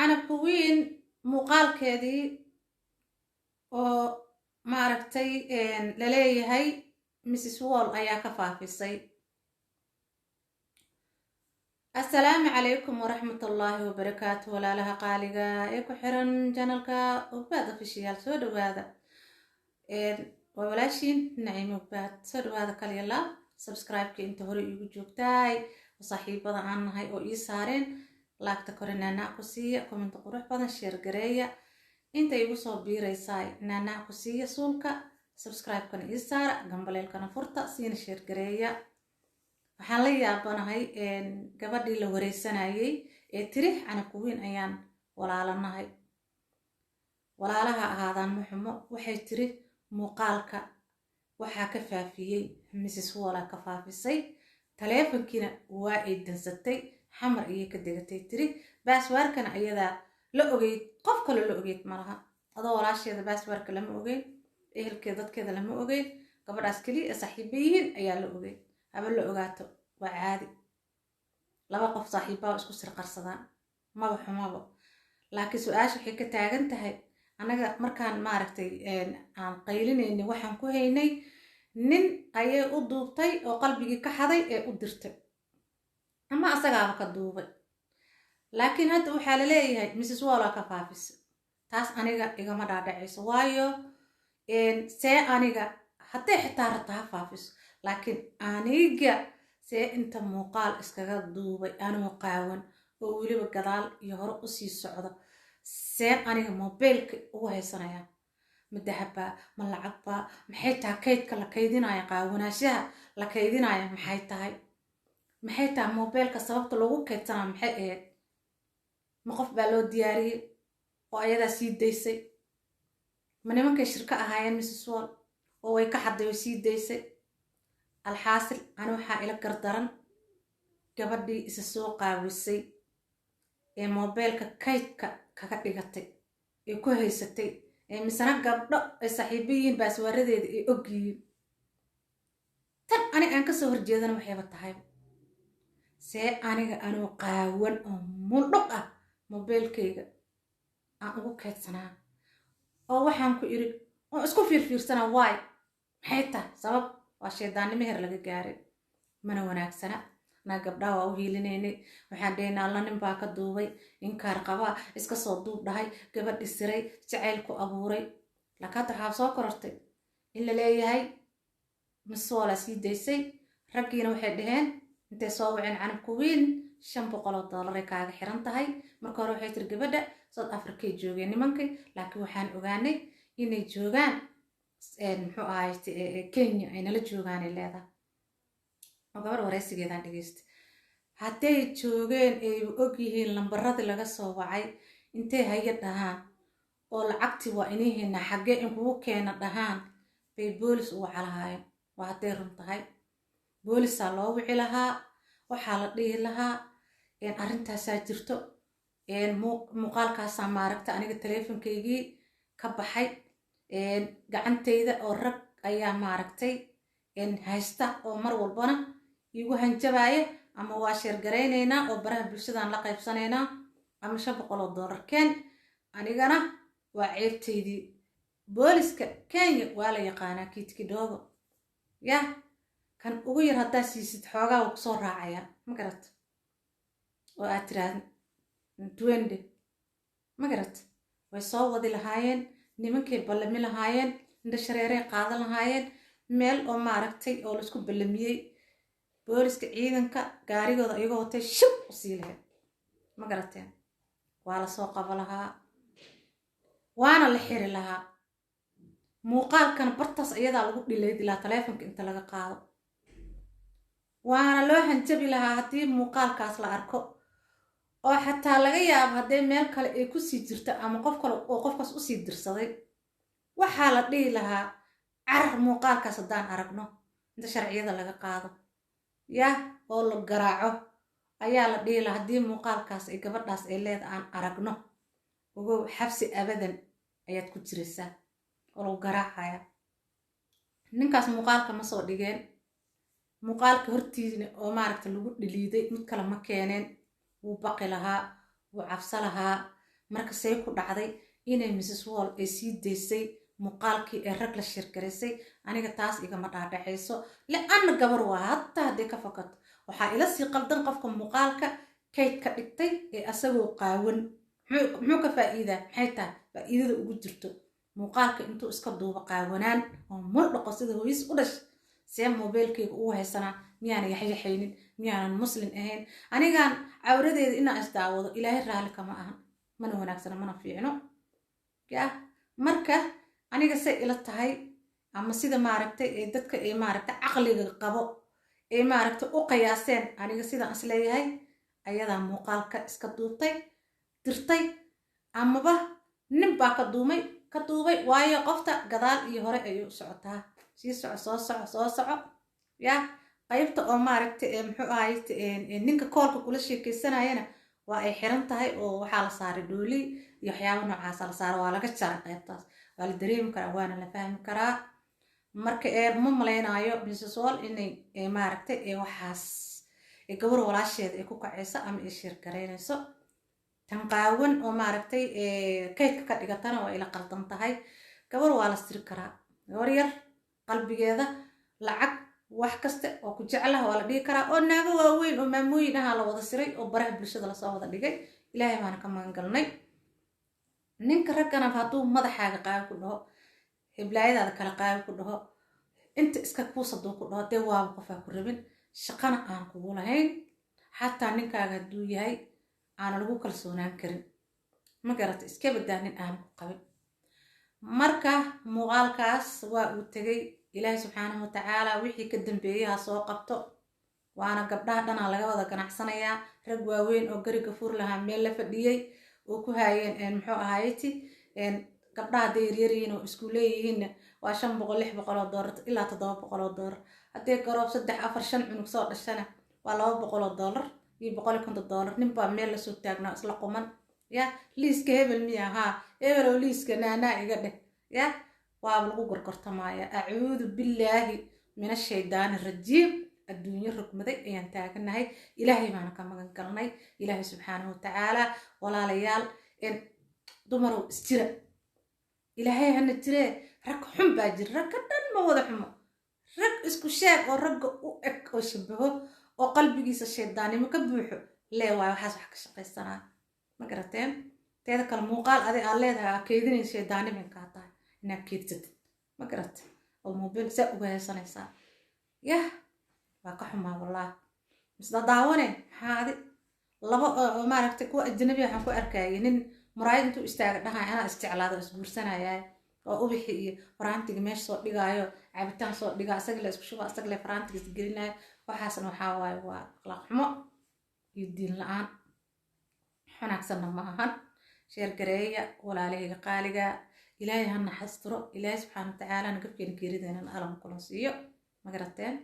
canabka weyn muuqaalkeedii oo maaragtay laleeyahay Mrs. Wall ayaa ka faafisay. Assalaamu calaykum waraxmatullaahi wabarakaatu walaalaha qaaliga ee ku xiran channelka Ugbaad Official. soo dhawaada waa walaashiin Naciimo Ugbaad. soo dhawaada kaliya subscribe-ka inta hore igu joogtay saaxiibada aan nahay oo ii saareen laagta kore naanaa ku siiya, comment qurux badan, share gareeya. inta igu soo biiraysay naanaa ku siiya suulka, subscribe-kana ii saara, gambaleelkana furta, siina share gareeya. waxaan la yaabanahay gabadhii la wareysanayay ee tiri canabka weyn ayaan walaalanahay. walaalaha ahaadaan muxumo waxay tiri muuqaalka waxaa ka faafiyey Mrs. Wall ka faafisay, taleefankiina waa ay dansatay, xamar ayay ka degatay tiri. baaswaarkana ayadaa la ogeyd, qof kale la ogeyd malaha. adoo walaasheeda baaswaarka lama ogeyn, ehelkeeda dadkeeda lama ogeyn, gabadhaas keliya ee saaxiiba yihiin ayaa la ogeyd. haba la ogaato waa caadi, laba qof saaxiibbaa isku sir qarsadaan maba xumaba. laakiin su-aasha waxay ka taagan tahay anaga markaan maaragtay aan qaylinaynin waxaan ku haynay nin ayay u duubtay oo qalbigii ka xaday ee u dirtay, ama asagaaba ka duubay. laakiin hadda waxaa la leeyahay Mrs. Wall ka faafisay. taas aniga igama dhaadhacayso, waayo see aniga hadday xitaa rabta ha faafiso, laakiin aniga see inta muuqaal iskaga duubay anoo qaawan oo weliba gadaal iyo hore usii socdo, see aniga mobeelka ugu haysanaya? ma dahabbaa, ma lacagbaa? maxay tahay kaydka la kaydinaya, qaawanaashaha la kaydinaya maxay tahay? maxay tahay mobeelka sababta loogu kaydsanaa maxay ahayd? ma qof baa loo diyaariyey oo ayadaa sii daysay? ma nimankay shirka ahaayeen Mrs. Wall oo way ka xaday oo sii daysay? alxaasil ani waxaa ila gardaran gabadhii isa soo qaawisay ee mobeelka kaydka kaga dhigatay ee ku haysatay, ee misana gabdho ay saaxiibo yihiin baaswaaradeeda ay ogyihiin. tan ani aan kasoo horjeedana waxayba tahay see aniga anoo qaawan oo muldhog ah mobeelkayga aan ugu kaydsanaa? oo waxaan ku iri oo isku fiirfiirsanaa waay maxay tahay sabab? waa shaydaannimo heer laga gaaray, mana wanaagsana. naa gabdhaha waa u hiilinaynay, waxaan dhahaynaa alla nin baa ka duubay, inkaar qabaa, iska soo duub dhahay, gabadhi siray, jacaylku abuuray. laakiin hadda waxaa soo korortay in la leeyahay Mrs. Wall sii daysay. raggiina waxay dhaheen intay soo waceen canabka weyn $500 ay kaaga xiran tahay. marka hore waxay tiri gabadha South Africa joogeen nimankay, laakiin waxaan ogaanay inay joogaan muxuu ahayd Kenya ay nala joogaanay leedahay. oo gabadha wareysigeedaan dhageystay. hadday joogeen ay og yihiin lambaradii laga soo wacay, intay haya dhahaan oo lacagtii waa inay haynaa xaggee in kugu keena dhahaan bay boolis ugu calahaayeen. waa hadday run tahay boolisaa loo wici lahaa, waxaa la dhihi lahaa arrintaasaa jirto, muuqaalkaasaa maaragta aniga taleefonkaygii ka baxay gacantayda oo rag ayaa maaragtay haysta oo mar walbana igu hanjabaaya, ama waa sheer garaynaynaa oo baraha bulshadaan la qaybsanaynaa, ama $500 keen. anigana waa ceebtaydii. booliska Kenya waa la yaqaanaa kiidkidhoogo yah, kan ugu yar haddaa siisid xoogaa wuu kusoo raacaya, ma garat? oo aad tiraahda twende, ma garat? way soo wadi lahaayeen, nimankay ballami lahaayeen, indha shareeray qaadan lahaayeen, meel oo maaragtay oo laisku ballamiyey booliska ciidanka gaarigooda iyagoo watay shub u sii lahayd, ma garateen? waa la soo qabo lahaa, waana la xiri lahaa. muuqaalkan bartaas ayadaa lagu dhilay dilaa taleefonka inta laga qaado, waana loo hanjabi lahaa haddii muuqaalkaas la arko. oo xataa laga yaabo hadday meel kale ay kusii jirta ama qof kale oo qofkaas usii dirsaday, waxaa la dhihi lahaa carar muuqaalkaas haddaan aragno inta sharciyada laga qaado yah oo la garaaco, ayaa la dhihi lahaa haddii muuqaalkaas ay gabadhaas ay leeda aan aragno, ogow xabsi abadan ayaad ku jiraysaa oo lagu garaacaya. ninkaas muuqaalka ma soo dhigeen, muuqaalka hortiisna oo maaragta lagu dhiliiday mid kale ma keeneen. wuu baqi lahaa, wuu cabsa lahaa, marka say ku dhacday inay Mrs. Wall ay sii daysay muuqaalkii ee rag la shirgareysay aniga taas igama dhaadhacayso la-anna gabar waa hataa haddii ka fakato waxaa ila sii qaldan qofka muuqaalka kayd ka dhigtay ee asagoo qaawan muxuu ka faa'iidaa maxay tahay faa'iidada ugu jirto muuqaalka intuu iska duuba qaawanaan oo mul dhaqo sida hooyis u dhash see moobeelkayga ugu haysanaa miyaanan yaxyaxaynin miyaanan muslim ahayn anigaan cawradeeda inaan isdaawado ilaahay raalli kama ahan mana wanaagsana mana fiicno yaa marka aniga say ila tahay ama sida maaragtay ee dadka ee maaragtay caqliga qabo ee maaragtay u qiyaaseen aniga sidaan is leeyahay ayadaa muuqaalka iska duubtay dirtay amaba nin baa ka duubay waayo qofta gadaal iyo hore ayuu socotaa sii soo soco yaa qaybta oo maaragtay muxuu ahayd ninka koolka kula sheekaysanayana waa ay xiran tahay oo waxaa la saaray dhooli iyo waxyaabo noocaasa la saaray waa laga jaray qaybtaas waa la dareemi karaa waana la fahmi karaa marka ma malaynayo Mrs. Wall inay maaragtay waxaas gabar walaasheeda ay ku kacayso ama ay shirgareynayso tan qaawan oo maaragtay kaydka ka dhigatana waa ila qaldan tahay gabar waa la siri karaa gabar yar qalbigeeda lacag wax kasta oo ku jeclaha waa la dhigi karaa oo naago waaweyn oo maamooyin aha la wada siray oo baraha bulshada lasoo wada dhigay ilaahay baana ka magan galnay ninka raggana hadduu madaxaaga qaawi ku dhaho heblaayadaada kala qaawi ku dhaho inta iska kuusaduu ku dhaho dee waaba qofaa ku rabin shaqana aan kugu lahayn xataa ninkaaga hadduu yahay aana lagu kalsoonaan karin ma garata iska badaa nin aan ku qabin marka muuqaalkaas waa uu tegay ilaahay subxaanahu watacaala wixii ka dambeeyay ha soo qabto waana gabdhaha dhanaa laga wada ganacsanayaa rag waaweyn oo gariga fur lahaa meel la fadhiyey oo ku haayeen muxuu ahayti gabdhaha hadday yaryaryihiin oo isku leeyihiinna waa $500-600 ilaa $700 haddii garoob 3-4-5 cunug soo dhashana waa $200 iyo $150 ninbaa meel lasoo taagnaa isla quman ya liiska hebel miya haa hebel oo liiska naanaa iga dheh ya waaba lagu gorgortamaaya acuudu billaahi min ashaydaani rajiim adduunyo rugmaday ayaan taaganahay ilaahay baana ka magan galnay ilaahay subxaanahu watacaala walaalayaal dumarow isjira ilaahay hana jiree rag xun baa jira ragga dhan ma wada xumo rag isku sheeg oo ragga u eg oo shabaho oo qalbigiisa shaydaannimo ka buuxo lee waayo waxaas wax ka shaqaysanaa ma garateen teeda kale muuqaal adi aad leedahay aa keydinaysa shaydaannimo kaa tahay inaad keedsatid ma garate oo mobil saa uga heesanaysaa yah waa ka xumaa wallaah misda daawane maxaa adi laba maaragtay kuwa ajnabi waxaan ku arkayay nin muraayad intuu istaaga dhahay anaa isjeclaado isguursanayay oo ubixi iyo faraantiga meesha soo dhigaayo cabitaan soo dhigaa isaga la isku shuba isaga la faraantiga isgelinayo waxaasna waxaa waaye waa akhlaaq xumo iyo diin la-aan xanaagsanna ma ahan sheer gareeya walaalahayga qaaliga ilaahay ha naxastiro ilaahay subxaana watacaala nagabkeena geerideenan alam kulan siiyo ma garateen